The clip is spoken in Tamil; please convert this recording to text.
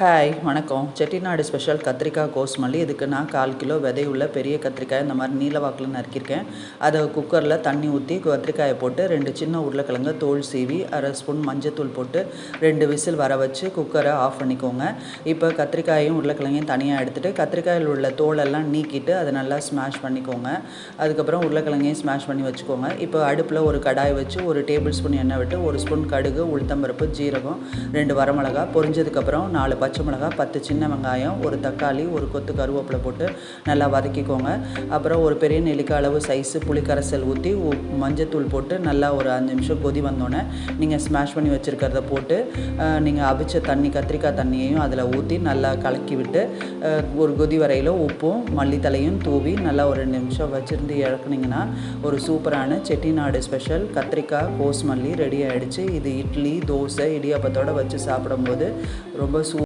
ஹாய் வணக்கம். செட்டிநாடு ஸ்பெஷல் கத்திரிக்காய் கோஸ்மல்லி. இதுக்கு நான் 1/4 கிலோ விதையுள்ள பெரிய கத்திரிக்காய் இந்த மாதிரி நீல வாக்கில் நறுக்கியிருக்கேன். அதை குக்கரில் தண்ணி ஊற்றி கத்திரிக்காயை போட்டு 2 சின்ன உருளைக்கிழங்கு தோல் சீவி 1/2 ஸ்பூன் மஞ்சத்தூள் போட்டு 2 விசில் வர வச்சு குக்கரை ஆஃப் பண்ணிக்கோங்க. இப்போ கத்திரிக்காயும் உருளைக்கிழங்கையும் தனியாக எடுத்துகிட்டு கத்திரிக்காயில் உள்ள தோலெல்லாம் நீக்கிட்டு அதை நல்லா ஸ்மாஷ் பண்ணிக்கோங்க. அதுக்கப்புறம் உருளைக்கிழங்கையும் ஸ்மாஷ் பண்ணி வச்சுக்கோங்க. இப்போ அடுப்பில் ஒரு கடாய் வச்சு 1 டேபிள் ஸ்பூன் எண்ணெய் விட்டு 1 ஸ்பூன் கடுகு, உளுத்தம்பருப்பு, ஜீரகம், 2 வரமிளகாய் பொரிஞ்சதுக்கப்புறம் 4 பச்சை மிளகாய், 10 சின்ன வெங்காயம், 1 தக்காளி, 1 கொத்து கருவேப்பிலை போட்டு நல்லா வதக்கிக்கோங்க. அப்புறம் ஒரு பெரிய நெல்லிக்காய் அளவு சைஸு புளிக்கரைசல் ஊற்றி மஞ்சத்தூள் போட்டு நல்லா ஒரு 5 நிமிஷம் கொதி வந்தோடனே நீங்கள் ஸ்மாஷ் பண்ணி வச்சுருக்கிறத போட்டு நீங்கள் அவிச்ச தண்ணி கத்திரிக்காய் தண்ணியையும் அதில் ஊற்றி நல்லா கலக்கி விட்டு ஒரு கொதி வரையில் உப்பும் மல்லித்தலையும் தூவி நல்லா ஒரு 2 நிமிஷம் வச்சுருந்து இறக்குனிங்கன்னா ஒரு சூப்பரான செட்டிநாடு ஸ்பெஷல் கத்திரிக்காய் கோஸ்மல்லி ரெடி ஆகிடுச்சு. இது இட்லி, தோசை, இடியாப்பத்தோடு வச்சு சாப்பிடும்போது ரொம்ப